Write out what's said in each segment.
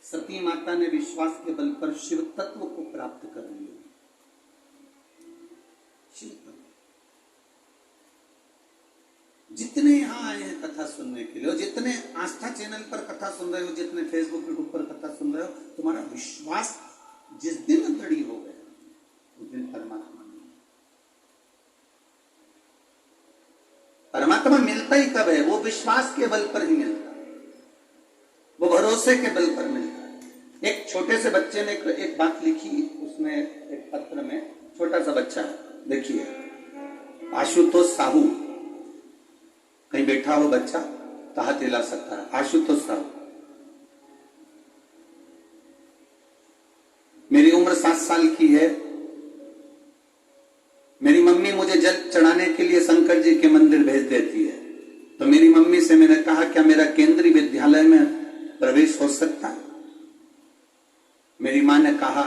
सती माता ने विश्वास के बल पर शिव तत्व को प्राप्त कर लिया। शिव तत्व जितने यहां आए हैं कथा सुनने के लिए, और जितने आस्था चैनल पर कथा सुन रहे हो, जितने फेसबुक यूट्यूब पर कथा सुन रहे हो, तुम्हारा विश्वास जिस दिन दृढ़ हो गया उस दिन परमात्मा मिला। परमात्मा मिलता ही कब है? वो विश्वास के बल पर ही मिलता है, वो भरोसे के बल पर मिलता है। एक छोटे से बच्चे ने एक बात लिखी, उसमें एक पत्र में, छोटा सा बच्चा है, देखिए आशुतोष साहू, कहीं बैठा हो बच्चा तो हाथ हिला सकता है। आशुतोष साहू, मेरी उम्र 7 साल की है। मेरी मम्मी मुझे जल चढ़ाने के लिए शंकर जी के मंदिर भेज देती है, तो मेरी मम्मी से मैंने कहा क्या मेरा केंद्रीय विद्यालय में प्रवेश हो सकता है? मेरी मां ने कहा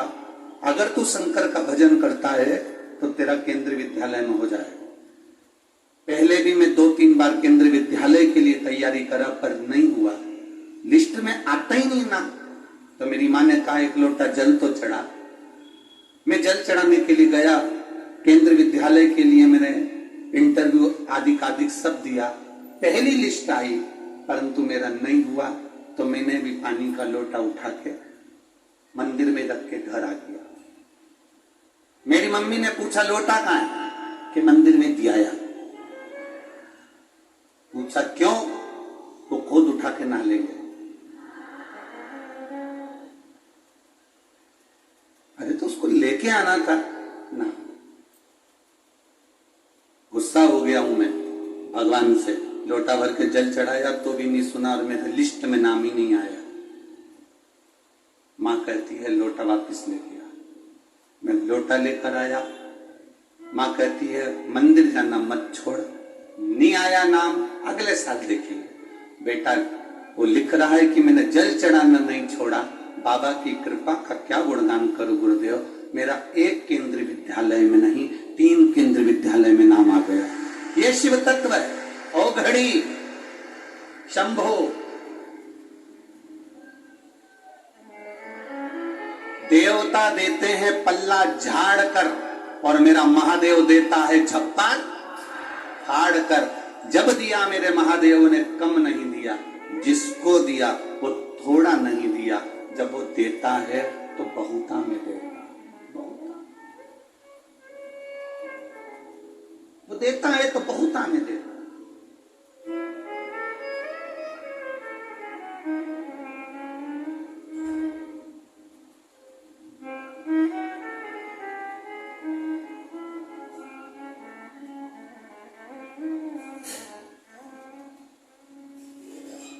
अगर तू शंकर का भजन करता है तो तेरा केंद्रीय विद्यालय में हो जाएगा। पहले भी मैं 2-3 बार केंद्रीय विद्यालय के लिए तैयारी करा पर नहीं हुआ, लिस्ट में आता ही नहीं ना। तो मेरी मां ने कहा एक लोटा जल तो चढ़ा। मैं जल चढ़ाने के लिए गया, केंद्रीय विद्यालय के लिए मैंने इंटरव्यू आदि सब दिया, पहली लिस्ट आई, परंतु मेरा नहीं हुआ। तो मैंने भी पानी का लोटा उठा के मंदिर में रख के घर आ गया। मेरी मम्मी ने पूछा लोटा कहां है? कि मंदिर में दिया। पूछा क्यों? वो खुद उठा के नहा लेंगे। अरे तो उसको लेके आना था ना। गुस्सा हो गया हूं मैं भगवान से, लोटा भर के जल चढ़ाया तो भी नहीं सुना और मेरे लिस्ट में नाम ही नहीं आया। मां कहती है लोटा वापस लेके आ। मैं लोटा लेकर आया, मां कहती है मंदिर जाना मत छोड़, नहीं आया नाम अगले साल देखिए। बेटा वो लिख रहा है कि मैंने जल चढ़ाना नहीं छोड़ा, बाबा की कृपा का क्या गुणगान करूं गुरुदेव, मेरा एक केंद्रीय विद्यालय में नहीं 3 केंद्रीय विद्यालय में नाम आ गया। ये शिव तत्व है। ओ घड़ी शंभो, देवता देते हैं पल्ला झाड़ कर और मेरा महादेव देता है छप्पा फाड़ कर। जब दिया मेरे महादेव ने कम नहीं दिया, जिसको दिया वो थोड़ा नहीं दिया। जब वो देता है तो बहुता में देता, वो देता है तो बहुता में देता।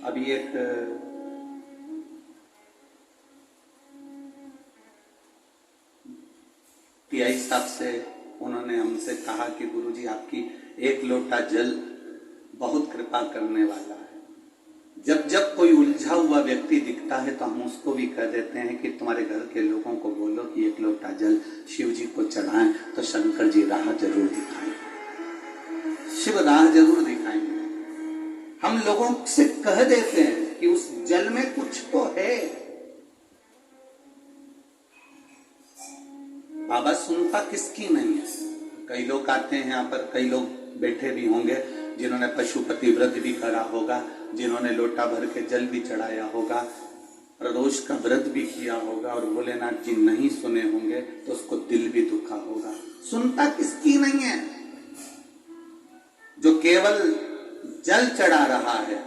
अभी एक टीआई साहब से उन्होंने हमसे कहा कि गुरुजी आपकी एक लोटा जल बहुत कृपा करने वाला है। जब जब कोई उलझा हुआ व्यक्ति दिखता है तो हम उसको भी कह देते हैं कि तुम्हारे घर के लोगों को बोलो कि एक लोटा जल शिव जी को चढ़ाएं तो शंकर जी राह जरूर दिखाएंगे, शिव राह जरूर दिखाएंगे। हम लोगों से कह देते हैं कि उस जल में कुछ तो है। बाबा सुनता किसकी नहीं है। कई लोग आते हैं यहाँ पर, कई लोग बैठे भी होंगे जिन्होंने पशुपति व्रत भी करा होगा, जिन्होंने लोटा भर के जल भी चढ़ाया होगा, प्रदोष का व्रत भी किया होगा, और भोलेनाथ जी नहीं सुने होंगे तो उसको दिल भी दुखा होगा। सुनता किसकी नहीं है? जो केवल जल चढ़ा रहा है,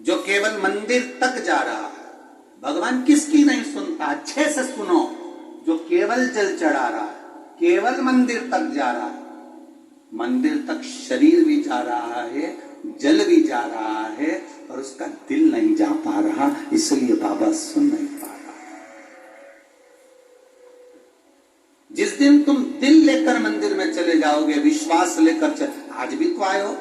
जो केवल मंदिर तक जा रहा है, भगवान किसकी नहीं सुनता? अच्छे से सुनो। जो केवल जल चढ़ा रहा है, केवल मंदिर तक जा रहा है, मंदिर तक शरीर भी जा रहा है, जल भी जा रहा है, और उसका दिल नहीं जा पा रहा, इसलिए बाबा सुन नहीं पा रहा। जिस दिन तुम दिल लेकर मंदिर में चले जाओगे, विश्वास लेकर आज भी तो आए हो,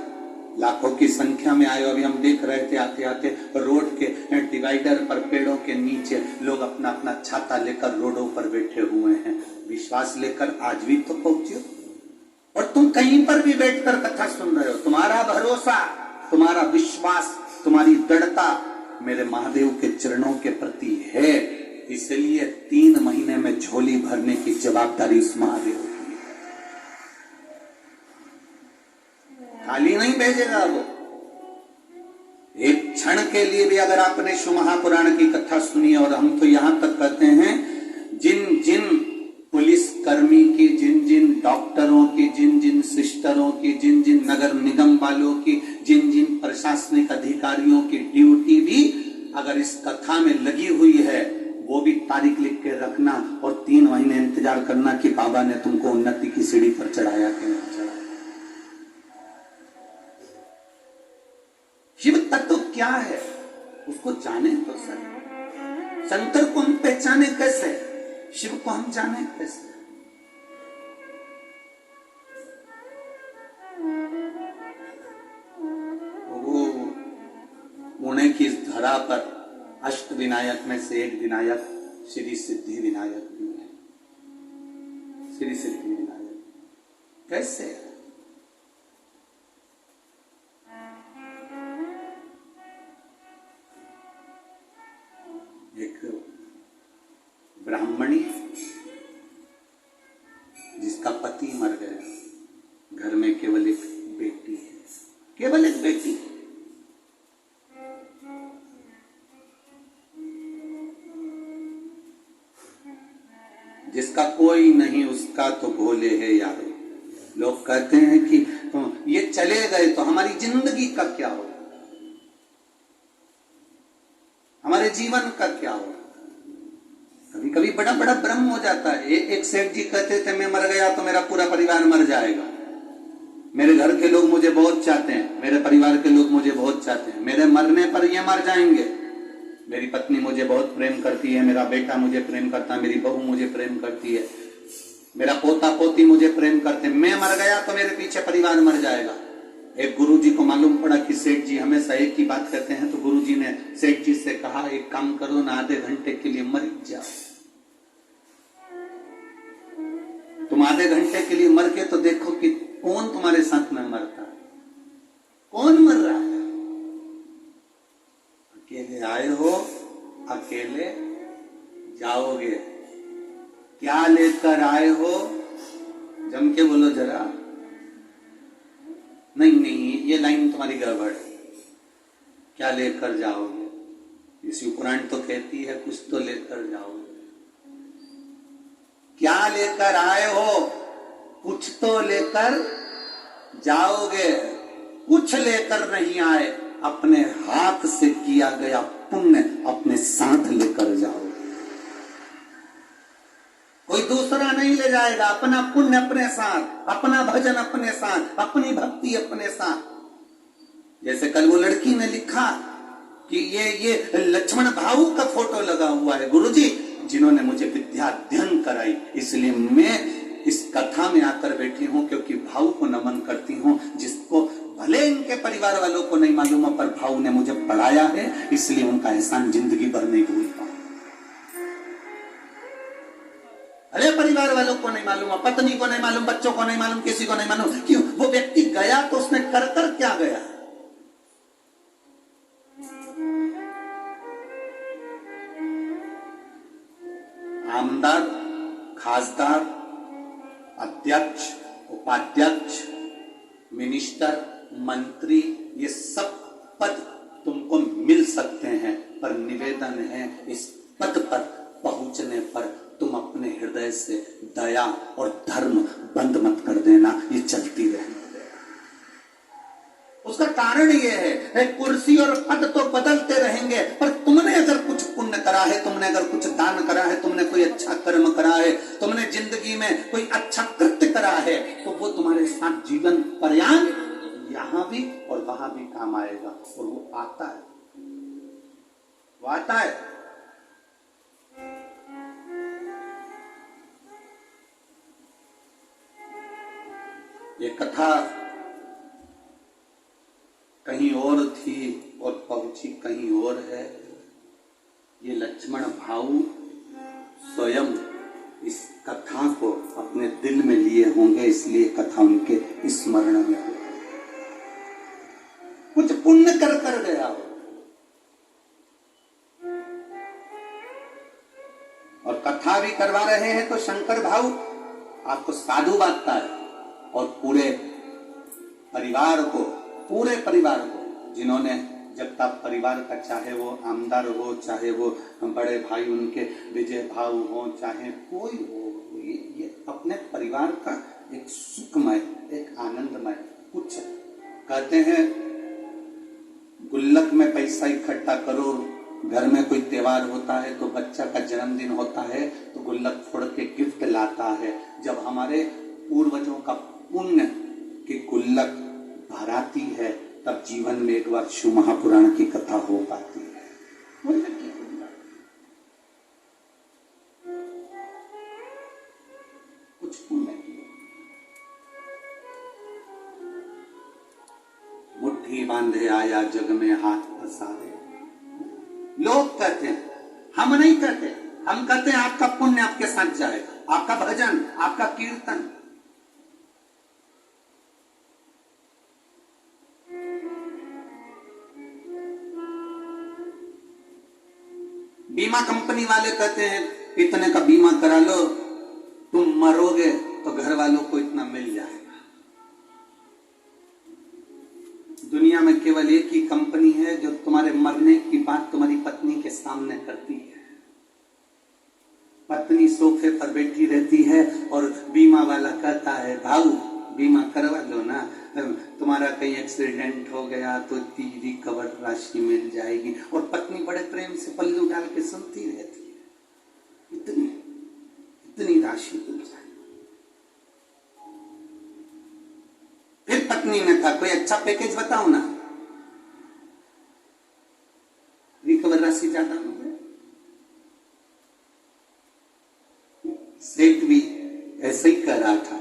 लाखों की संख्या में आए हो। अभी हम देख रहे थे आते आते रोड के डिवाइडर पर पेड़ों के नीचे लोग अपना अपना छाता लेकर रोडों पर बैठे हुए हैं। विश्वास लेकर आज भी तो पहुंचे, और तुम कहीं पर भी बैठकर कथा सुन रहे हो। तुम्हारा भरोसा, तुम्हारा विश्वास, तुम्हारी दृढ़ता मेरे महादेव के चरणों के प्रति है, इसलिए 3 महीने में झोली भरने की जवाबदारी उस महादेव की है। खाली नहीं भेजेगा वो। एक क्षण के लिए भी अगर आपने शिव महापुराण की कथा सुनी, और हम तो यहां तक कहते हैं जिन जिन पुलिस कर्मी की, जिन जिन डॉक्टरों की, जिन जिन सिस्टरों की, जिन जिन नगर निगम वालों की, जिन जिन प्रशासनिक अधिकारियों की ड्यूटी भी अगर इस कथा में लगी हुई है, वो भी तारीख लिख के रखना और 3 महीने इंतजार करना कि बाबा ने तुमको उन्नति की सीढ़ी पर चढ़ाया कि नहीं चढ़ाया। शिव तत्व क्या है उसको जाने तो सर। शंकर को हम पहचाने कैसे, शिव को हम जाने कैसे। वो पुणे की इस धरा पर अष्ट विनायक में से एक विनायक श्री सिद्धि विनायक भी है। श्री सिद्धि विनायक कैसे है? एक ब्राह्मणी जिसका पति मर गया, घर में केवल एक बेटी है, केवल एक बेटी। जिसका कोई नहीं उसका तो भोले है यारो। लोग कहते हैं कि तो ये चले गए तो हमारी जिंदगी का क्या हो, हमारे जीवन का क्या हो। कभी कभी बड़ा बड़ा भ्रम हो जाता है। एक सेठ जी कहते थे मैं मर गया तो मेरा पूरा परिवार मर जाएगा। मेरे घर के लोग मुझे बहुत चाहते हैं, मेरे परिवार के लोग मुझे बहुत चाहते हैं, मेरे मरने पर ये मर जाएंगे। मेरी पत्नी मुझे बहुत प्रेम करती है, मेरा बेटा मुझे प्रेम करता है, मेरी बहू मुझे प्रेम करती है, मेरा पोता पोती मुझे प्रेम करते हैं। मैं मर गया तो मेरे पीछे परिवार मर जाएगा। एक गुरुजी को मालूम पड़ा कि सेठ जी हमेशा एक ही बात कहते हैं, तो गुरुजी ने सेठ जी से कहा एक काम करो ना, आधे घंटे के लिए मर जाओ। तुम आधे घंटे के लिए मर के तो देखो कि कौन तुम्हारे साथ में मरता है, कौन मर रहा है। अकेले आए हो, अकेले जाओगे। क्या लेकर आए हो, जम के बोलो जरा। नहीं नहीं, ये लाइन तुम्हारी गड़बड़ है। क्या लेकर जाओगे? ये शिव पुराण तो कहती है कुछ तो लेकर जाओगे। क्या लेकर आए हो? कुछ तो लेकर जाओगे। कुछ लेकर नहीं आए, अपने हाथ से किया गया पुण्य अपने साथ लेकर जाओ। कोई दूसरा नहीं ले जाएगा, अपना पुण्य अपने साथ, अपना भजन अपने साथ, अपनी भक्ति अपने साथ। जैसे कल वो लड़की ने लिखा कि ये लक्ष्मण भाऊ का फोटो लगा हुआ है गुरुजी, जिन्होंने मुझे विद्या अध्ययन कराई, इसलिए मैं इस कथा में आकर बैठी हूं, क्योंकि भाऊ को नमन करती हूं, जिसको भले इनके परिवार वालों को नहीं मालूम पर भाऊ ने मुझे पढ़ाया है, इसलिए उनका एहसान जिंदगी भर नहीं भूल पाऊं। अरे परिवार वालों को नहीं मालूम, पत्नी को नहीं मालूम, बच्चों को नहीं मालूम, किसी को नहीं मालूम। क्यों? वो व्यक्ति गया तो उसने कर क्या गया। आमदार, खासदार, अध्यक्ष, उपाध्यक्ष, मिनिस्टर, मंत्री, ये सब पद तुमको मिल सकते हैं, पर निवेदन है इस पद पर पहुंचने पर तुम अपने हृदय से दया और धर्म बंद मत कर देना, ये चलती रहने देना। उसका कारण ये है कुर्सी और पद तो बदलते रहेंगे, पर तुमने अगर कुछ पुण्य करा है, तुमने अगर कुछ दान करा है, तुमने कोई अच्छा कर्म करा है, तुमने जिंदगी में कोई अच्छा कृत्य करा है, तो वो तुम्हारे साथ जीवन पर्यंत यहां भी और वहां भी काम आएगा। और वो आता है, वो आता है। ये कथा कहीं और थी और पहुंची कहीं और है। ये लक्ष्मण भाऊ स्वयं इस कथा को अपने दिल में लिए होंगे, इसलिए कथा उनके स्मरण में हो। कुछ पुण्य कर गया हो, और कथा भी करवा रहे हैं तो शंकर भाऊ आपको साधु बांटता है और पूरे परिवार को जिन्होंने जब तक परिवार का, चाहे वो आमदार हो, चाहे वो बड़े भाई उनके विजय भाव हो, चाहे कोई हो, ये अपने परिवार का एक सुखमय, एक आनंदमय कुछ कहते हैं। गुल्लक में पैसा इकट्ठा करो, घर में कोई त्योहार होता है तो बच्चा का जन्मदिन होता है तो गुल्लक फोड़ के गिफ्ट लाता है। जब हमारे पूर्वजों का पुण्य की गुल्लक भराती है तब जीवन में एक बार शिव महापुराण की कथा हो पाती है। कुछ पुण्य किया, मुट्ठी बांधे आया जग में हाथ पसारे। लोग कहते हैं, हम नहीं कहते, हम कहते हैं आपका पुण्य आपके साथ जाएगा, आपका भजन, आपका कीर्तन। बीमा कंपनी वाले कहते हैं इतने का बीमा करा लो, तुम मरोगे तो घर वालों को इतना मिल जाएगा। दुनिया में केवल एक ही कंपनी है जो तुम्हारे मरने की बात तुम्हारी पत्नी के सामने करती है। पत्नी सोफे पर बैठी रहती है और बीमा वाला कहता है भाऊ बीमा करवा लो ना, तुम्हारा कहीं एक्सीडेंट हो गया तो इतनी कवर राशि मिल जाएगी। और पत्नी बड़े प्रेम से पल्लू डाल के सुनती रहती है, इतनी राशि मिल जाएगी। फिर पत्नी ने कहा कोई अच्छा पैकेज बताओ ना, रिकवर राशि ज्यादा हो गई। सेठ भी ऐसे ही कह रहा था,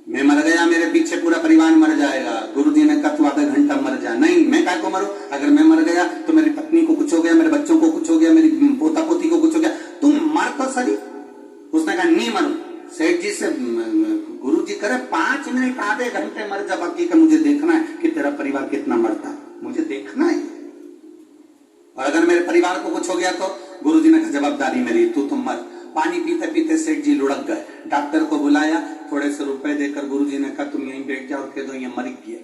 मैं मर गया मेरे पीछे पूरा परिवार मर जाएगा। गुरुजी ने कहा तू आधा घंटा मर जा। नहीं, मैं काय को मरूं, अगर मैं मर गया तो मेरी पत्नी को कुछ हो गया, मेरे बच्चों को कुछ हो गया, मेरी पोता पोती को कुछ हो गया, तुम मर तो सही। उसने कहा नहीं मरूं। सेठ जी से गुरुजी करे 5 मिनट आधे घंटे मर जा, बाकी का मुझे देखना है कि तेरा परिवार कितना मरता है, मुझे देखना है। और अगर मेरे परिवार को कुछ हो गया तो गुरुजी ने कहा जवाबदारी मेरी, तू तुम मर। पानी पीते पीते सेठ जी लुढ़क गए। डॉक्टर को बुलाया, थोड़े से रुपए देकर गुरुजी ने कहा तुम यहीं बैठ जाओ और कह दो ये मर गया।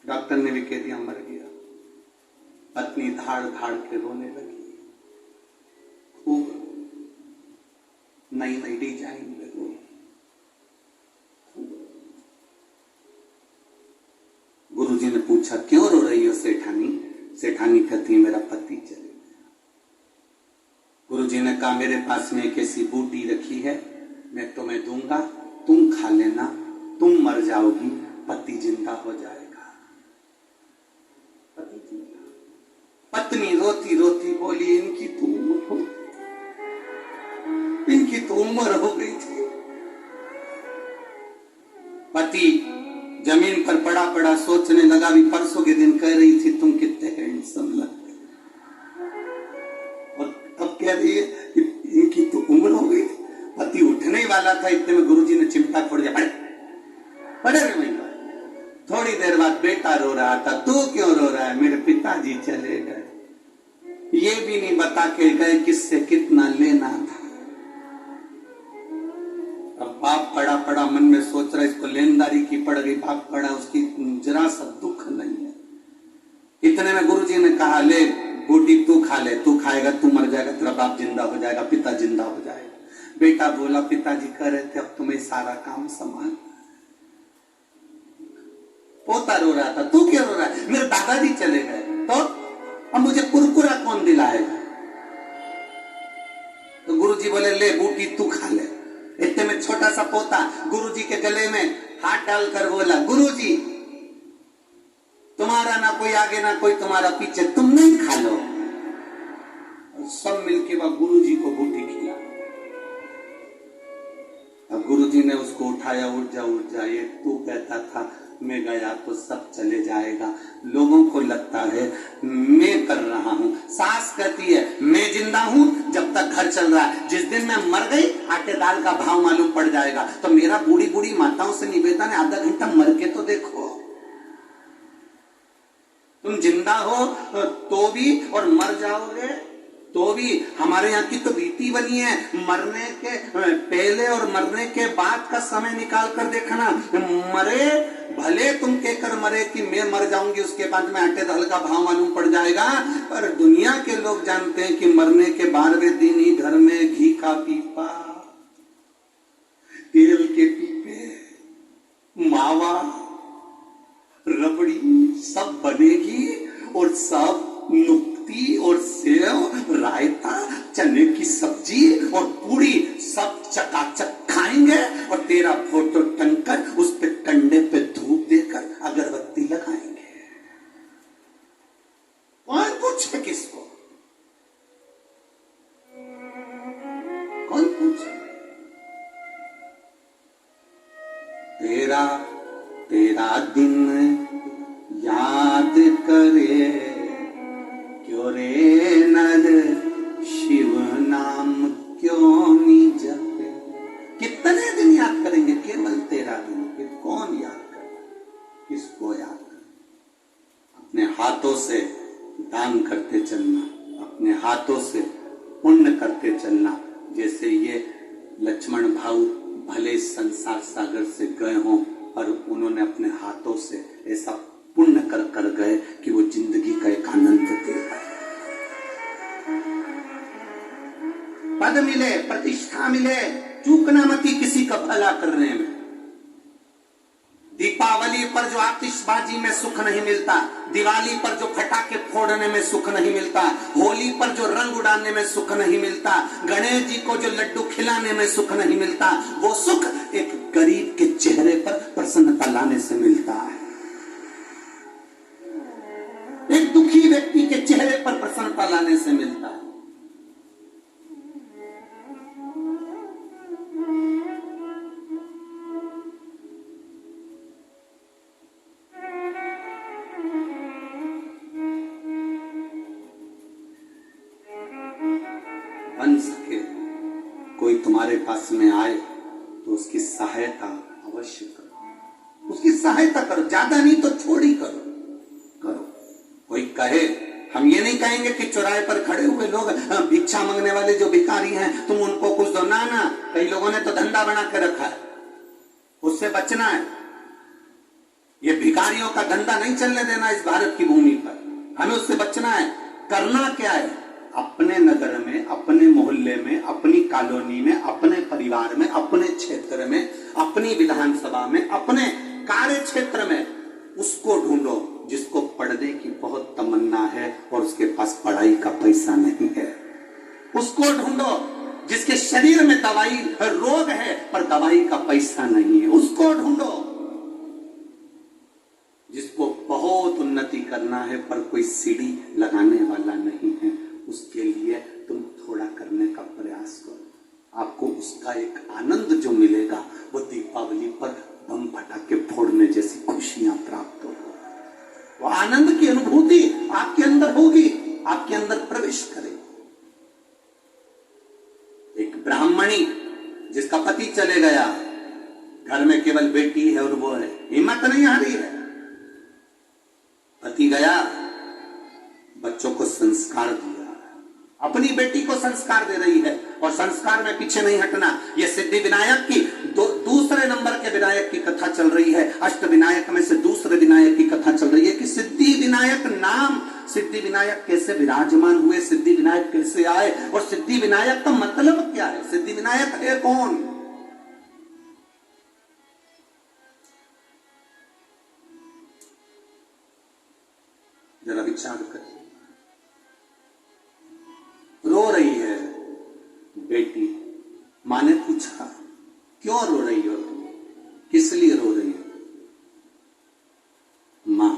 डॉक्टर ने भी कह दिया मर गया। पत्नी धाड़ धाड़ के रोने लगी, खूब नई नई डिजाइन में रोई। गुरुजी ने पूछा क्यों रो रही हो सेठानी? सेठानी कहती मेरा पति चले गया। गुरुजी ने कहा मेरे पास में एक ऐसी बूटी रखी है, मैं तुम्हें दूंगा, तुम खा लेना, तुम मर जाओगी, पति जिंदा हो जाएगा। पति जिंदा। पत्नी रोती रोती बोली इनकी तो उम्र हो गई थी। पति जमीन पर पड़ा पड़ा सोचने लगा, भी परसों के दिन कह रही थी तुम कितने हैंडसम लगते, और अब कह रही है कि इनकी तो उम्र हो गई। पति उठने वाला था, इतने में गुरुजी ने चिमटा फोड़ दिया, पड़े रे वहीं पर। थोड़ी देर बाद बेटा रो रहा था, तू क्यों रो रहा है? मेरे पिताजी चले गए, ये भी नहीं बता के गए किससे कितना लेना था। अब बाप पड़ा पड़ा मन में सोच रहा इसको लेनदारी की पड़ गई, बाप पड़ा उसकी जरा सा दुख नहीं है। इतने में गुरुजी ने कहा ले बूटी तू खा ले, तू खाएगा तू मर जाएगा, तेरा बाप जिंदा हो जाएगा, पिता जिंदा हो जाएगा। बेटा बोला पिताजी कह रहे थे अब तुम्हें सारा काम संभाल। पोता रो रहा था, तू क्यों रो रहा है? मेरे दादाजी चले गए तो अब मुझे कुरकुरा कौन दिलाएगा? तो गुरुजी बोले ले बूटी तू खा ले। इतने में छोटा सा पोता गुरुजी के गले में हाथ डालकर बोला गुरुजी तुम्हारा ना कोई आगे ना कोई तुम्हारा पीछे, तुम नहीं खा लो। और सब मिलके वह गुरुजी को बूटी खिला। अब गुरुजी ने उसको उठाया, उठ जा ये तू कहता था मैं गया तो सब चले जाएगा, लोगों को लगता है मैं कर रहा हूं। सास कहती है मैं जिंदा हूं जब तक घर चल रहा है, जिस दिन मैं मर गई आटे दाल का भाव मालूम पड़ जाएगा। तो मेरा बूढ़ी बूढ़ी माताओं से निवेदन है आधा घंटा मर के तो देखो, तुम जिंदा हो तो भी और मर जाओगे तो भी हमारे यहाँ की तो रीति बनी है, मरने के पहले और मरने के बाद का समय निकाल कर देखना। मरे भले तुम कहकर मरे कि मैं मर जाऊंगी, उसके बाद में आटे दाल का भाव मालूम पड़ जाएगा, पर दुनिया के लोग जानते हैं कि मरने के 12वें दिन ही घर में घी का पीपा, तेल के पीपे, मावा, रबड़ी सब बनेगी और सब नुक्ती और सेव, रायता, चने की सब्जी और पूरी सब चकाचक खाएंगे और तेरा फोटो टंगकर उस पे कंडे पे धूप देकर अगरबत्ती लगाएंगे। कौन पूछे किसको? कौन पूछे? तेरा दिन याद करे क्यों रे नर शिव नाम क्यों नहीं जपे। कितने दिन याद करेंगे? केवल तेरा दिन। कि कौन याद करे? किसको याद करे? अपने हाथों से दान करते चलना, अपने हाथों से पुण्य करते चलना। जैसे ये लक्ष्मण भाऊ भले संसार सागर से गए हों और उन्होंने अपने हाथों से ऐसा पुण्य कर कर गए कि वो जिंदगी का एक आनंद दे पाए। पद मिले, प्रतिष्ठा मिले, चूकना मती किसी का भला करने में। दीपावली पर जो आतिशबाजी में सुख नहीं मिलता, दिवाली पर जो पटाखे फोड़ने में सुख नहीं मिलता, होली पर जो रंग उड़ाने में सुख नहीं मिलता, गणेश जी को जो लड्डू खिलाने में सुख नहीं मिलता, वो सुख एक गरीब के चेहरे पर प्रसन्नता लाने से मिलता है। एक दुखी व्यक्ति के चेहरे पर प्रसन्नता लाने से मिलता है। बन सके कोई तुम्हारे पास में आए तो उसकी सहायता अवश्य करो, उसकी सहायता करो, ज्यादा नहीं तो थोड़ी करो। कोई कहे, हम ये नहीं कहेंगे कि चौराहे पर खड़े हुए लोग भिक्षा मांगने वाले जो भिखारी हैं तुम उनको कुछ दो, ना। कई लोगों ने तो धंधा बना के रखा है, उससे बचना है। ये भिखारियों का धंधा नहीं चलने देना इस भारत की भूमि पर, हमें उससे बचना है। करना क्या है? अपने नगर में, अपने मोहल्ले में, अपनी कॉलोनी में, अपने परिवार में, अपने क्षेत्र में, अपनी विधानसभा में, अपने कार्य क्षेत्र में उसको ढूंढो जिसको पढ़ने की बहुत तमन्ना है और उसके पास पढ़ाई का पैसा नहीं है। उसको ढूंढो जिसके शरीर में दवाई रोग है पर दवाई का पैसा नहीं है। उसको ढूंढो जिसको बहुत उन्नति करना है पर कोई सीढ़ी लगाने वाला नहीं है। उसके लिए तुम थोड़ा करने का प्रयास करो, आपको उसका एक आनंद जो मिलेगा वो दीपावली पर बम पटाखे फोड़ने जैसी खुशियां प्राप्त होगी। वो आनंद की अनुभूति आपके अंदर होगी, आपके अंदर प्रवेश करेगी। एक ब्राह्मणी जिसका पति चले गया, घर में केवल बेटी है और वो है, हिम्मत नहीं हारी है। पति गया, बच्चों को संस्कार दिया, अपनी बेटी को संस्कार दे रही है और संस्कार में पीछे नहीं हटना। ये सिद्धि विनायक की दूसरे नंबर के विनायक की कथा चल रही है। अष्ट विनायक में से दूसरे विनायक की कथा चल रही है कि सिद्धि विनायक नाम, सिद्धि विनायक कैसे विराजमान हुए, सिद्धि विनायक कैसे आए और सिद्धि विनायक का मतलब क्या है, सिद्धि विनायक है कौन। जरा विचार करिए। रो रही है बेटी, मां ने पूछा क्यों रो रही हो तुम, किस लिए रो रही हो? मां,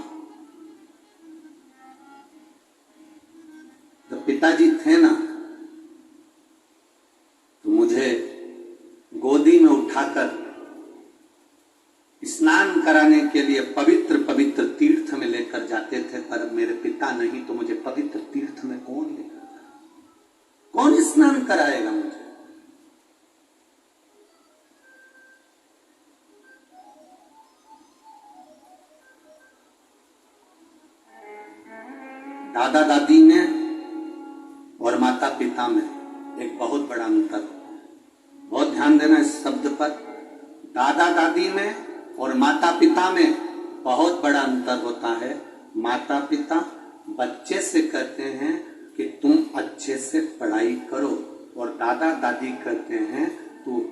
जब पिताजी थे ना तो मुझे गोदी में उठाकर स्नान कराने के लिए पवित्र पवित्र तीर्थ में लेकर जाते थे, पर मेरे पिता नहीं तो मुझे पवित्र तीर्थ में कौन लेकर, कौन स्नान कराएगा मुझे? दादा दादी ने और माता माता पिता में एक बहुत बड़ा अंतर होता है। बहुत ध्यान देना इस शब्द पर। दादा दादी में और माता पिता में बहुत बड़ा अंतर होता है। माता पिता बच्चे से कहते हैं कि तुम अच्छे से पढ़ाई करो, और दादा दादी कहते हैं तू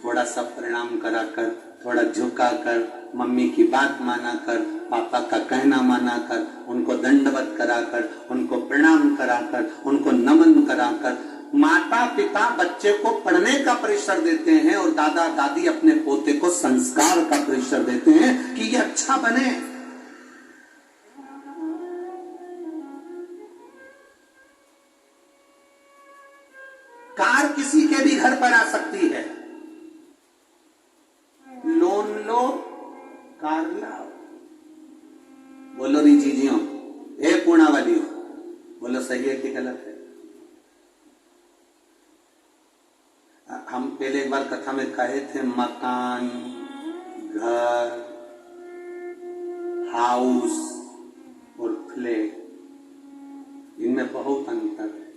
थोड़ा सा प्रणाम करा कर, थोड़ा झुका कर, मम्मी की बात माना कर, पापा का कहना माना कर, उनको दंडवत करा कर, उनको प्रणाम करा कर, उनको नमन करा कर। माता पिता बच्चे को पढ़ने का प्रेशर देते हैं और दादा दादी अपने पोते को संस्कार का प्रेशर देते हैं कि ये अच्छा बने। कार किसी के भी घर पर आ सकती है। लोन लो, कार लाओ। बोलो री जीजियों, ए पूर्णा वालियों, बोलो सही है कि गलत है? हम पहले एक बार कथा में कहे थे, मकान, घर, हाउस और फ्लैट, इनमें बहुत अंतर है।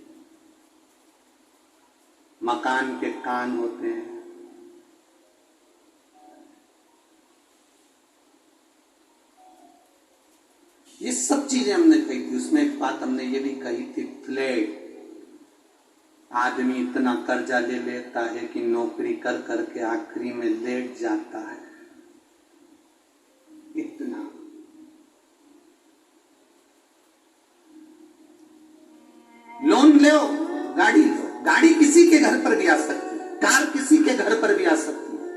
मकान के कान होते हैं, ये सब चीजें हमने कही थी। उसमें एक बात हमने ये भी कही थी, फ्लैट, आदमी इतना कर्जा ले लेता है कि नौकरी कर करके आखिरी में लेट जाता है। इतना लोन लो, गाड़ी लो। गाड़ी किसी के घर पर भी आ सकती है, कार किसी के घर पर भी आ सकती है।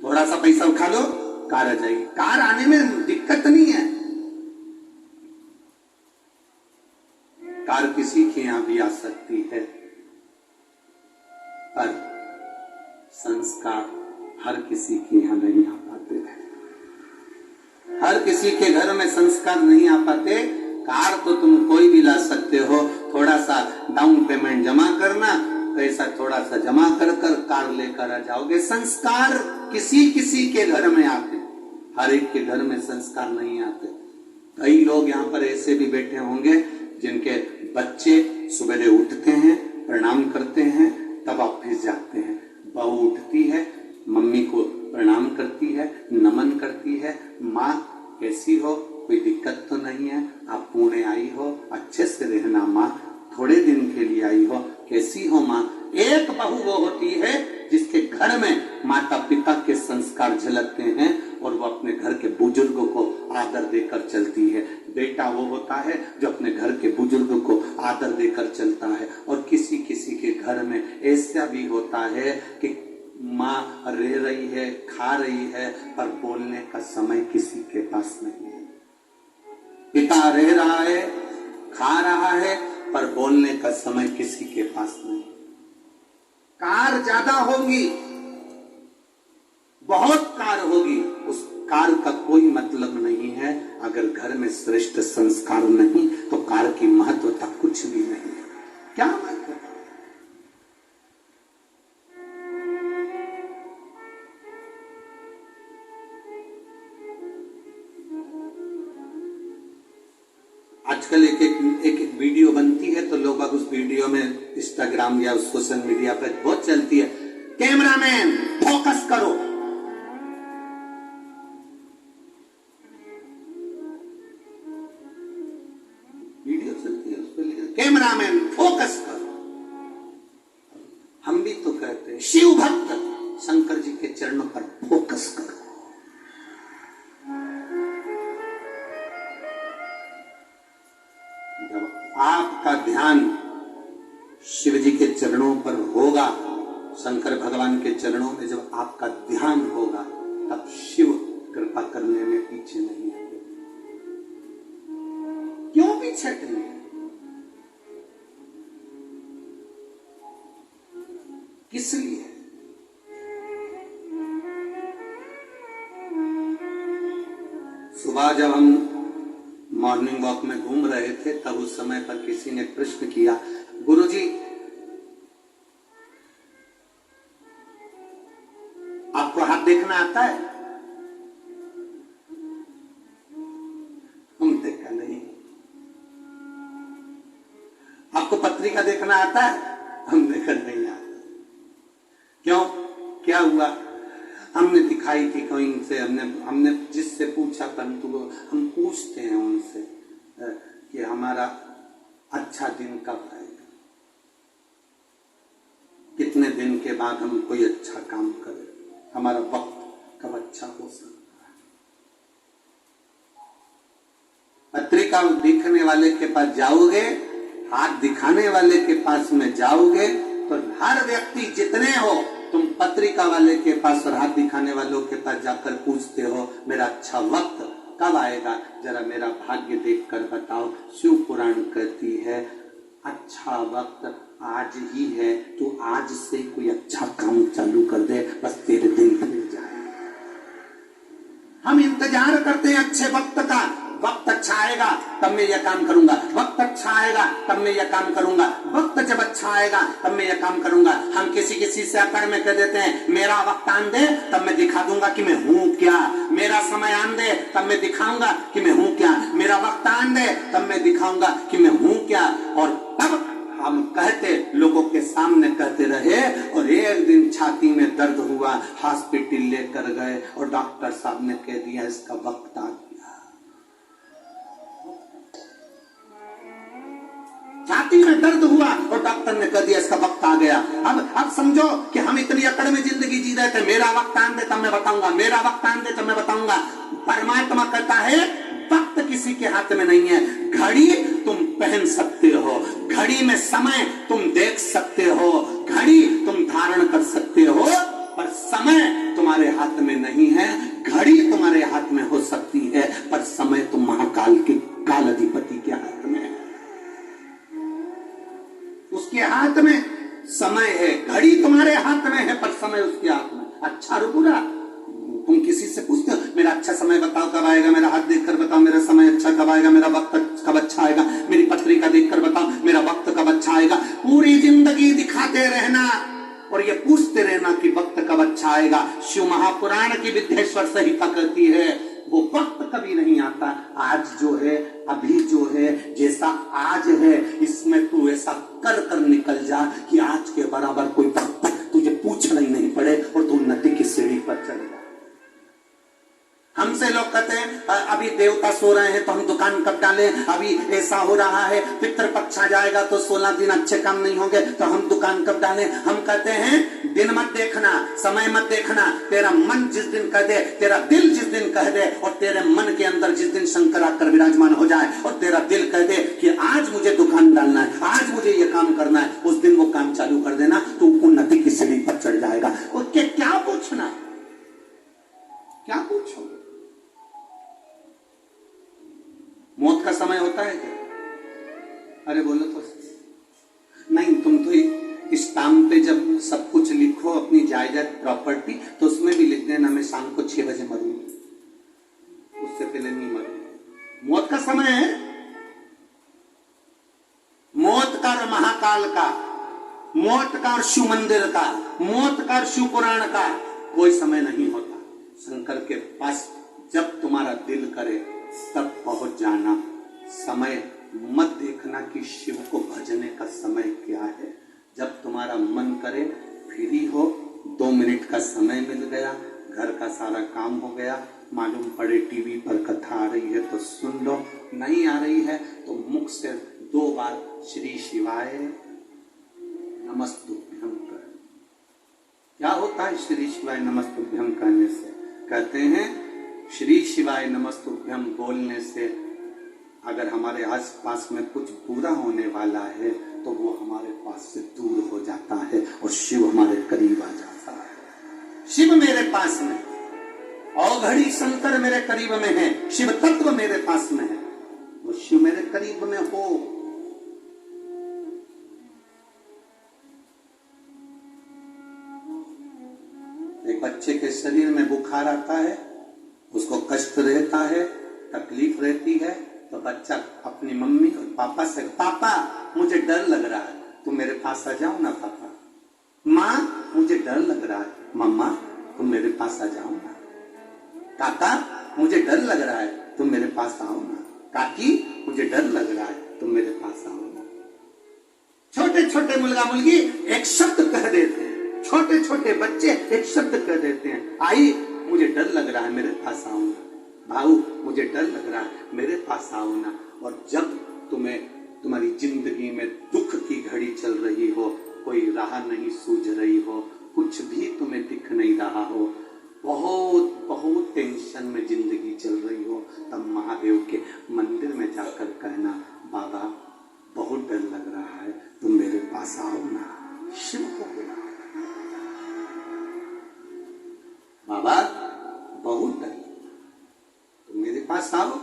थोड़ा सा पैसा उठा लो, कार आ जाएगी। कार आने में दिक्कत नहीं है। कार किसी के यहां भी आ सकती है, पर संस्कार हर किसी के यहां नहीं आ पाते हैं। हर किसी के घर में संस्कार नहीं आ पाते। कार तो तुम कोई भी ला सकते हो, थोड़ा सा डाउन पेमेंट जमा करना, पैसा थोड़ा सा जमा कर कर कार लेकर आ जाओगे। संस्कार किसी किसी के घर में आते, हर एक के घर में संस्कार नहीं आते। कई लोग यहाँ पर ऐसे भी बैठे होंगे जिनके बच्चे सवेरे उठते हैं, प्रणाम करते हैं, तब ऑफिस जाते हैं। बहू उठती है, मम्मी को प्रणाम करती है, नमन करती है, माँ कैसी हो, कोई दिक्कत तो नहीं है, आप पुणे आई हो, अच्छे से रहना माँ, थोड़े दिन के लिए आई हो, कैसी हो माँ। एक बहू वो होती है जिसके घर में माता पिता के संस्कार झलकते हैं और वो अपने घर के बुजुर्गों को आदर देकर चलती है। बेटा वो होता है जो अपने घर के बुजुर्गों को आदर देकर चलता है। और किसी किसी के घर में ऐसा भी होता है कि माँ रह रही है, खा रही है, पर बोलने का समय किसी के पास नहीं है। पिता रह रहा है, खा रहा है, पर बोलने का समय किसी के पास नहीं। कार ज्यादा होगी, बहुत कार होगी, उस कार का कोई मतलब नहीं है। अगर घर में श्रेष्ठ संस्कार नहीं तो कार की महत्वता कुछ भी नहीं है। क्या महत्व? आजकल एक वीडियो बनती है तो लोग अब उस वीडियो में इंस्टाग्राम या सोशल मीडिया पर बहुत चलती है, कैमरामैन फोकस करो। वीडियो चलती है, उस पर कैमरामैन फोकस करो। हम भी तो कहते हैं शिव भक्त शंकर जी के चरणों पर फोकस करो। आपका ध्यान शिव जी के चरणों पर होगा, शंकर भगवान के चरणों में जब आपका ध्यान होगा, तब शिव कृपा करने में पीछे नहीं आते। क्यों पीछे नहीं? किस लिए? सुबह जब हम मॉर्निंग वॉक में घूम रहे थे, तब उस समय पर किसी ने प्रश्न किया, गुरुजी आपको हाथ देखना आता है? हम देखा नहीं। आपको पत्री पत्रिका देखना आता है? हम देखकर नहीं आता। क्यों? क्या हुआ? हमने दिखाई थी कोई से, हमने जिससे पूछा, परंतु हम पूछते हैं उनसे कि हमारा अच्छा दिन कब आएगा, कितने दिन के बाद हम कोई अच्छा काम करें, हमारा वक्त कब अच्छा हो सकता है। पत्रिका दिखने वाले के पास जाओगे, हाथ दिखाने वाले के पास में जाओगे तो हर व्यक्ति जितने हो, तुम पत्रिका वाले के पास और हाथ दिखाने वालों के पास जाकर पूछते हो मेरा अच्छा वक्त कब आएगा, जरा मेरा भाग्य देखकर बताओ। शिव पुराण कहती है अच्छा वक्त आज ही है, तू आज से कोई अच्छा काम चालू कर दे, बस तेरे दिन खुल जाए। हम इंतजार करते हैं अच्छे वक्त का, वक्त अच्छा आएगा तब मैं यह काम करूंगा, वक्त अच्छा आएगा तब मैं यह काम करूंगा, वक्त जब अच्छा आएगा तब मैं यह काम करूंगा। हम किसी से अकड़ में कह देते हैं मेरा वक्त आन दे तब मैं दिखा दूंगा कि मैं हूं क्या, मेरा समय आन दे तब मैं दिखाऊंगा कि मैं हूं क्या, मेरा वक्त आन दे तब मैं दिखाऊंगा कि मैं हूं क्या। और तब हम कहते, लोगों के सामने कहते रहे, और एक दिन छाती में दर्द हुआ, हॉस्पिटल लेकर गए और डॉक्टर साहब ने कह दिया इसका वक्त आ गया। छाती में दर्द हुआ और डॉक्टर ने कह दिया इसका वक्त आ गया। अब समझो कि हम इतनी अकड़ में जिंदगी जी रहे थे, मेरा वक्त आन दे तब मैं बताऊंगा, मेरा वक्त आन दे तब मैं बताऊंगा। परमात्मा कहता है वक्त किसी के हाथ में नहीं है। घड़ी तुम पहन सकते हो, घड़ी में समय तुम देख सकते हो, घड़ी तुम धारण कर सकते हो, पर समय तुम्हारे हाथ में नहीं है। घड़ी तुम्हारे हाथ में हो सकती है पर समय तुम महाकाल के काल अधिपति के हाथ में है। उसके हाथ में समय है, घड़ी तुम्हारे हाथ में है पर समय उसके हाथ में। अच्छा और बुरा तुम किसी से पूछते हो मेरा अच्छा समय बताओ कब आएगा, मेरा हाथ देखकर बताओ मेरा समय अच्छा कब आएगा, मेरा वक्त कब अच्छा आएगा, मेरी पत्रिका देखकर बताओ मेरा वक्त कब अच्छा आएगा। पूरी जिंदगी दिखाते रहना और ये पूछते रहना कि वक्त कब अच्छा आएगा। शिव महापुराण की विद्येश्वर संहिता कहती है वो वक्त कभी नहीं आता। आज जो है, अभी जो है, जैसा आज है इसमें तू ऐसा कर कर निकल जा कि आज के बराबर कोई वक्त तुझे पूछना ही नहीं पड़े और तू नदी की सीढ़ी पर चले जा। हमसे लोग कहते हैं अभी देवता सो रहे हैं तो हम दुकान कब डालें, अभी ऐसा हो रहा है पितृपक्ष आ जाएगा तो 16 दिन अच्छे काम नहीं होंगे तो हम दुकान कब डालें। हम कहते हैं दिन मत देखना, समय मत देखना, तेरा मन जिस दिन कह दे, तेरा दिल जिस दिन कह दे और तेरे मन के अंदर जिस दिन शंकर आकर विराजमान हो जाए और तेरा दिल कह दे कि आज मुझे दुकान डालना है, आज मुझे ये काम करना है, उस दिन वो काम चालू कर देना तो उन्नति की सीढ़ी पर चढ़ जाएगा। और क्या पूछना, क्या पूछोगे? मौत का समय होता है क्या? अरे बोलो तो नहीं। तुम तो स्टाम्प पे जब सब कुछ लिखो अपनी जायदाद प्रॉपर्टी तो उसमें भी लिख देना मैं शाम को 6 बजे मरूंगी, उससे पहले नहीं मरूंगी। मौत का समय है, मौत का और महाकाल का, मौत का और शिव मंदिर का, मौत का और शिव पुराण का कोई समय नहीं होता। शंकर के पास जब तुम्हारा दिल करे तब पहुंच जाना। समय मत देखना कि शिव को भजने का समय क्या है। जब तुम्हारा मन करे, फ्री हो, 2 मिनट का समय मिल गया, घर का सारा काम हो गया, मालूम पड़े टीवी पर कथा आ रही है तो सुन लो, नहीं आ रही है तो मुख से 2 बार श्री शिवाय नमस्तुभ्यं कर। क्या होता है श्री शिवाय नमस्तुभ्यं कहने से? कहते हैं श्री शिवाय नमस्तुभ्यं बोलने से अगर हमारे आस पास में कुछ बुरा होने वाला है तो वो हमारे पास से दूर हो जाता है और शिव हमारे करीब आ जाता है। शिव मेरे पास में, औघड़ी शंकर मेरे करीब में है, शिव तत्व मेरे पास में है, वो शिव मेरे करीब में हो। एक बच्चे के शरीर में बुखार आता है, उसको कष्ट रहता है, तकलीफ रहती है तो बच्चा अपनी मम्मी और पापा से, पापा मुझे डर लग रहा है, तुम मेरे पास आ जाओ ना पापा। माँ मुझे डर लग रहा है, मम्मा तुम मेरे पास आ जाओ ना। काका मुझे डर लग रहा है, तुम मेरे पास आओ ना। काकी मुझे डर लग रहा है, तुम मेरे पास आओ ना। छोटे छोटे मुलगा मुलगी एक शब्द कह देते हैं, छोटे छोटे बच्चे एक शब्द कह देते हैं, आई मुझे डर लग रहा है मेरे पास आओ ना, भाऊ मुझे डर लग रहा है मेरे पास आओ ना। और जब तुम्हारी जिंदगी में दुख की घड़ी चल रही हो, कोई राह नहीं सूझ रही हो, कुछ भी तुम्हें दिख नहीं रहा हो, बहुत बहुत टेंशन में जिंदगी चल रही हो, तब महादेव के मंदिर में जाकर कहना, बाबा बहुत डर लग रहा है, तुम मेरे पास आओ ना। शिव को बुलाओ, बाबा बहुत डर लग रहा है, तुम मेरे पास आओ।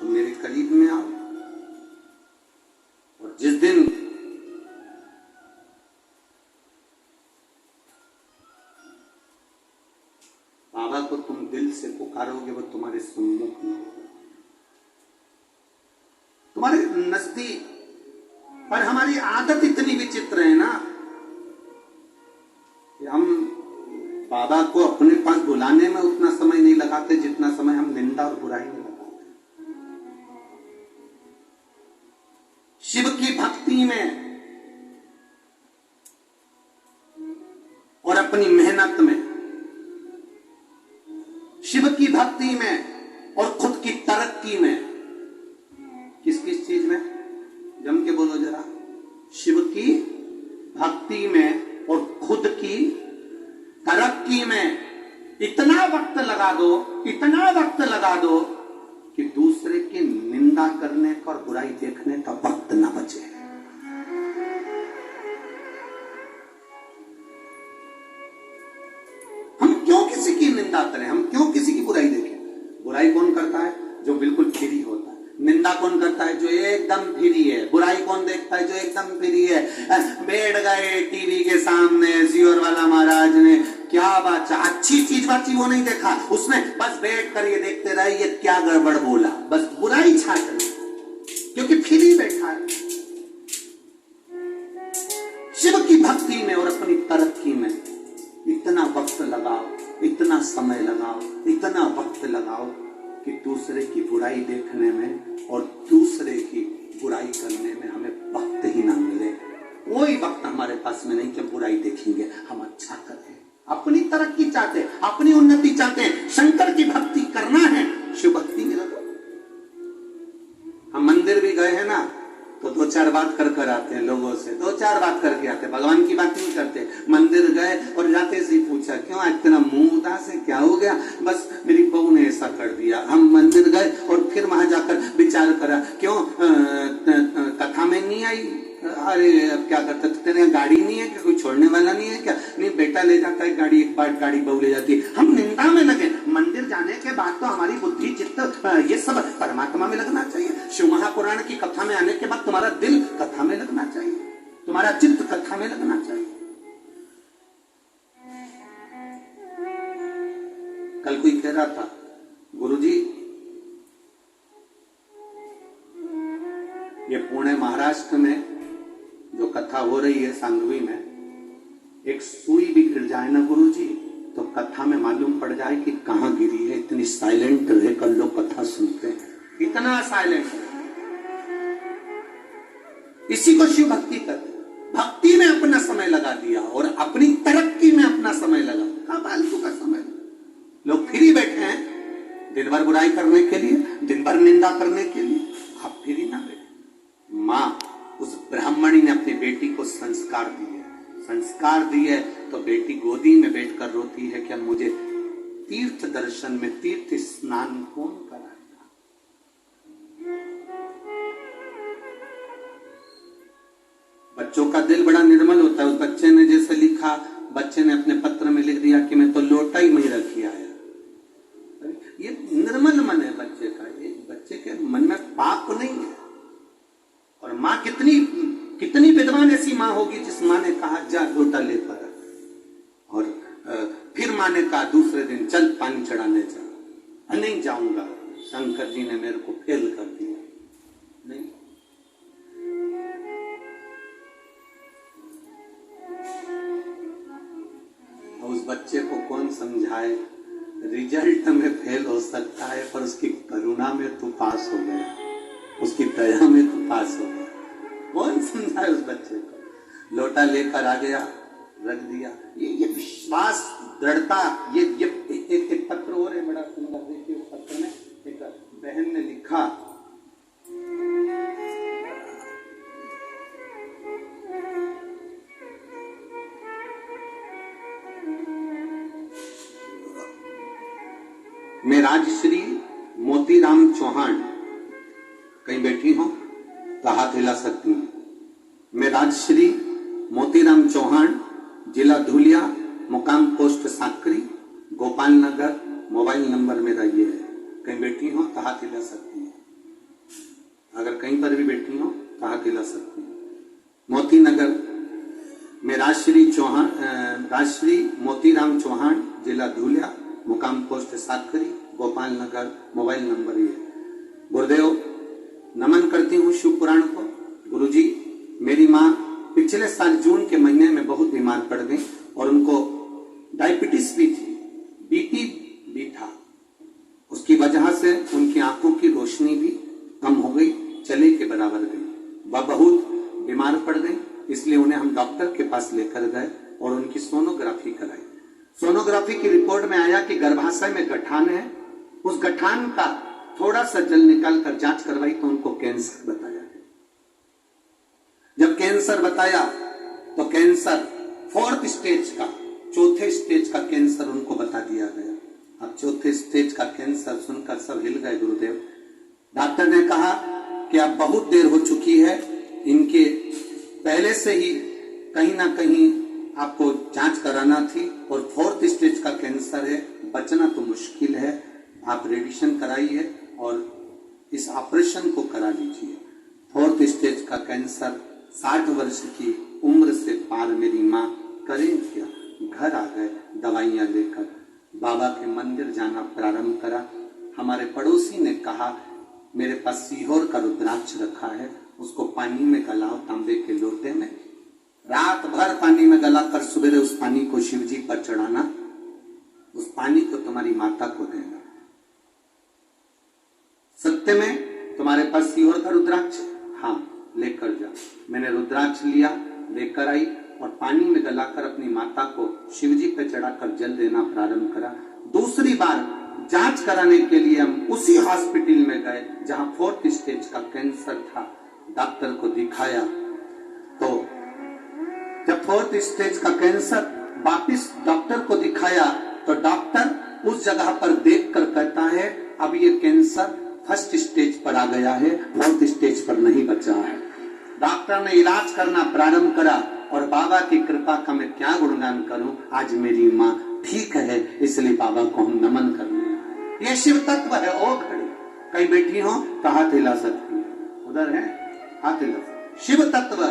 तुम मेरे करीब में आओ। और जिस दिन बाबा को तुम दिल से पुकारोगे, वो तुम्हारे सम्मुख में होगा, तुम्हारे नजदीक। पर हमारी आदत इतनी विचित्र है ना कि हम बाबा को अपने पास बुलाने में उतना समय नहीं लगाते जितना समय हम निंदा और बुराई में लगाते। शिव की भक्ति में और अपनी मेहनत में, शिव की भक्ति में और खुद की तरक्की में, किस किस चीज में, जम के बोलो जरा, शिव की भक्ति में और खुद की तरक्की में इतना वक्त लगा दो, इतना वक्त लगा दो कि दूसरे की निंदा करने का और बुराई देखने का वक्त ना बचे। हम क्यों किसी की निंदा करें, हम क्यों किसी की बुराई देखें? बुराई कौन करता है? जो बिल्कुल फ्री होता है। निंदा कौन करता है? जो एकदम फ्री है। बुराई कौन देखता है? जो एकदम फ्री है। बैठ गए टीवी के सामने, सियोर वाला महाराज ने क्या बात, अच्छी चीज बाची वो नहीं देखा, उसने बस बैठ कर ये देखते रहे ये क्या गड़बड़ बोला, बस बुराई छाट रही, क्योंकि फ्री बैठा है। शिव की भक्ति में और अपनी तरक्की में इतना वक्त लगाओ, इतना समय लगाओ, इतना वक्त लगाओ कि दूसरे की बुराई देखने में और दूसरे की बुराई करने में हमें वक्त ही ना मिले। कोई वक्त हमारे पास में नहीं कि बुराई देखेंगे, हम अच्छा करें, अपनी तरक्की चाहते हैं, अपनी उन्नति चाहते हैं, शंकर की भक्ति करना है, शिव भक्ति में लगो। हम मंदिर भी गए हैं ना तो दो चार बात कर कर आते हैं लोगों से, दो चार बात करके आते हैं, भगवान की बात नहीं करते। मंदिर गए और जाते से पूछा, क्यों आज इतना मुंह उदास है, क्या हो गया? बस मेरी बहू ने ऐसा कर दिया। हम मंदिर गए और फिर वहां जाकर विचार करा, क्यों कथा में नहीं आई? अरे अब क्या करता, तेरे गाड़ी नहीं है क्या? कोई छोड़ने वाला नहीं है क्या? नहीं, बेटा ले जाता है गाड़ी, एक बार गाड़ी बहू ले जाती है। हम निंदा में लगे। मंदिर जाने के बाद तो हमारी बुद्धि चित्त ये सब परमात्मा में लगना चाहिए। शिव महापुराण की कथा में आने के बाद तुम्हारा दिल कथा में लगना चाहिए, तुम्हारा चित्त कथा में लगना चाहिए। कल कोई कह रहा था, गुरुजी ये पुणे महाराष्ट्र में जो कथा हो रही है सांगवी में, एक सुई भी गिर जाए ना गुरुजी तो कथा में मालूम पड़ जाए कि कहां गिरी है। इतनी साइलेंट रहकर लोग कथा सुनते हैं, इतना साइलेंट। इसी को शिव भक्ति करते हैं। भक्ति में अपना समय लगा दिया और अपनी तरक्की में अपना समय लगा, कहां फालतू का समय। लोग फ्री बैठे हैं दिन भर बुराई करने के लिए, दिन भर निंदा करने के लिए। आप फ्री ना बैठे। मां उस ब्राह्मणी ने अपनी बेटी को संस्कार दिए, संस्कार दिए तो बेटी गोदी में बैठकर रोती है कि मुझे तीर्थ दर्शन में तीर्थ स्नान कौन कराएगा? बच्चों का दिल बड़ा निर्मल होता है। उस बच्चे ने जैसे लिखा, बच्चे ने अपने पत्र में लिख दिया कि मैं तो लोटा ही नहीं रखी आया। ये निर्मल मन है बच्चे का, ये बच्चे के मन में पाप नहीं है। और माँ कितनी विद्वान ऐसी माँ होगी जिस माँ ने कहा जा लोटा ले पर, और फिर माँ ने कहा दूसरे दिन चल पानी चढ़ाने जा। नहीं जाऊंगा, शंकर जी ने मेरे को फेल कर दिया। नहीं, उस बच्चे को कौन समझाए? रिजल्ट में फेल फेल हो सकता है, पर उसकी करुणा में तू पास हो गया, उसकी दया में तू पास हो गया। कौन समझाए उस बच्चे को? लोटा लेकर आ गया, रख दिया। ये विश्वास, दृढ़ता, ये एक पत्र और है बड़ा सुंदर, देखिए उस पत्र में एक बहन ने लिखा, मैं राजश्री मोतीराम चौहान, कहीं बैठी हो तो हाथ हिला सकती हैं। मैं राजश्री मोतीराम चौहान, जिला धुलिया, मुकाम पोस्ट साकरी, गोपाल नगर, मोबाइल नंबर मेरा ये है। कहीं बैठी हो तो हाथ हिला सकती हैं। अगर कहीं पर भी बैठी हो तो हाथ हिला सकती हैं। मोती नगर में राजश्री मोतीराम चौहान, जिला धुलिया, मुकाम पोस्ट साकरी, गोपाल नगर, मोबाइल नंबर ये। गुरुदेव नमन करती हूँ शिव पुराण को। गुरुजी, मेरी माँ पिछले साल जून के महीने में बहुत बीमार पड़ गई और उनको डायबिटीज भी थी, बीपी भी था। उसकी वजह से उनकी आंखों की रोशनी भी कम हो गई, चले के बराबर गई। वह बहुत बीमार पड़ गई, इसलिए उन्हें हम डॉक्टर के पास लेकर गए और उनकी सोनोग्राफी कराई। सोनोग्राफी की रिपोर्ट में आया कि गर्भाशय में गठान है। उस गठान का थोड़ा सा जल निकाल कर जांच करवाई तो उनको कैंसर बताया। जब कैंसर बताया तो कैंसर 4th स्टेज का, चौथे स्टेज का कैंसर उनको बता दिया गया। अब चौथे स्टेज का कैंसर सुनकर सब हिल गए गुरुदेव। डॉक्टर ने कहा कि अब बहुत देर हो चुकी है, इनके पहले से ही कहीं ना कहीं आपको जांच कराना थी और 4th स्टेज का कैंसर है, बचना तो मुश्किल है। आप रेडिएशन कराइए और इस ऑपरेशन को करा लीजिए। 4th स्टेज का कैंसर, 60 वर्ष की उम्र से पार मेरी माँ करें क्या? घर आ गए दवाइयां लेकर, बाबा के मंदिर जाना प्रारंभ करा। हमारे पड़ोसी ने कहा मेरे पास सीहोर का रुद्राक्ष रखा है, उसको पानी में गलाओ तांबे के लोटे में, रात भर पानी में गलाकर सुबह उस पानी को शिव जी पर चढ़ाना, उस पानी को तुम्हारी माता को देना। सत्य में तुम्हारे पास सीहोर का रुद्राक्ष? हाँ, लेकर जा। मैंने रुद्राक्ष लिया, लेकर आई और पानी में गलाकर अपनी माता को शिव जी पे चढ़ाकर जल देना प्रारंभ करा। दूसरी बार जांच कराने के लिए हम उसी हॉस्पिटल में गए जहां 4th स्टेज का कैंसर था। डॉक्टर को दिखाया तो जब 4th स्टेज का कैंसर वापिस डॉक्टर को दिखाया तो डॉक्टर उस जगह पर देखकर कहता है अब ये कैंसर 1st स्टेज पर आ गया है, 4th स्टेज पर नहीं बचा है। डॉक्टर ने इलाज करना प्रारंभ करा और बाबा की कृपा का मैं क्या गुणगान करूं। आज मेरी माँ ठीक है, इसलिए बाबा को हम नमन करने आए। ये शिव तत्व है। ओ घड़ी कहीं बैठी हो तो हाथ हिला सकती है, उधर है हाथ हिला सकती। शिव तत्व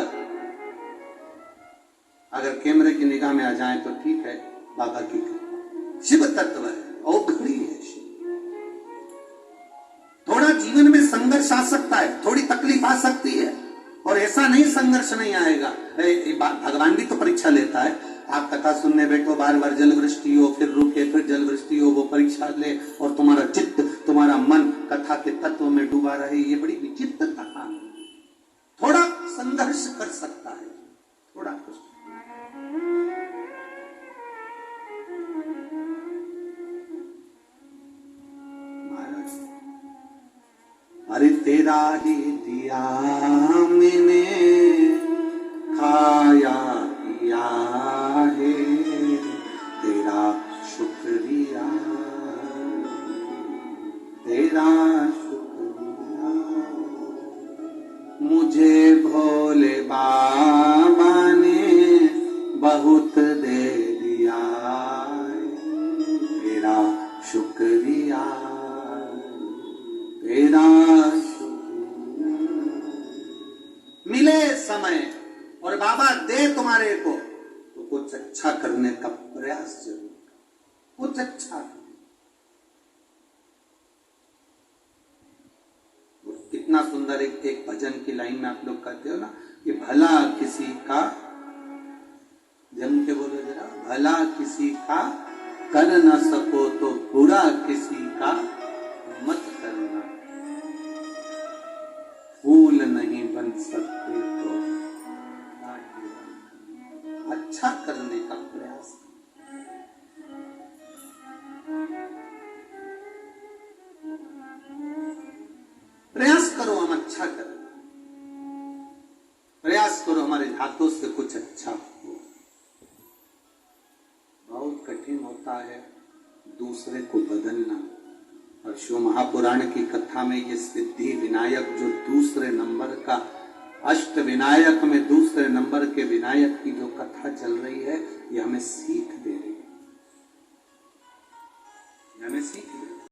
अगर कैमरे की निगाह में आ जाए तो ठीक है, बाबा की कृपा। शिव तत्व है, ओ घड़ी है शिव। थोड़ा जीवन में संघर्ष आ सकता है, थोड़ी तकलीफ आ सकती है, और ऐसा नहीं संघर्ष नहीं आएगा। भगवान भी तो परीक्षा लेता है। आप कथा सुनने बैठो, बार बार जल वृष्टि हो, फिर रुके, फिर जल वृष्टि हो, वो परीक्षा ले और तुम्हारा चित्त, तुम्हारा मन कथा के तत्व में डूबा रहे। ये बड़ी विचित्र कहानी है। थोड़ा संघर्ष कर सकता है, थोड़ा कुछ। अरे तेरा ही दिया मैंने खाया पिया है, तेरा शुक्रिया, तेरा शुक्रिया। मुझे भोले बाबा ने बहुत दे दिया, तेरा शुक्रिया, तेरा मिले समय और बाबा दे तुम्हारे को तो कुछ अच्छा करने का प्रयास जरूर, कुछ अच्छा। कितना सुंदर एक भजन की लाइन में आप लोग कहते हो ना कि भला किसी का, जम के बोलो जरा, भला किसी का कर न सको तो बुरा किसी का मत करना, फूल नहीं बन सकते तो कांटे बनना। अच्छा करने का प्रयास, प्रयास करो हम अच्छा करें, प्रयास करो हमारे हाथों से कुछ अच्छा हो। बहुत कठिन होता है दूसरे को बदलना। और शिव महापुराण की कथा में ये सिद्धि विनायक जो दूसरे नंबर का, अष्ट विनायक में दूसरे नंबर के विनायक की जो कथा चल रही है, ये हमें सीख दे रही है, हमें सीख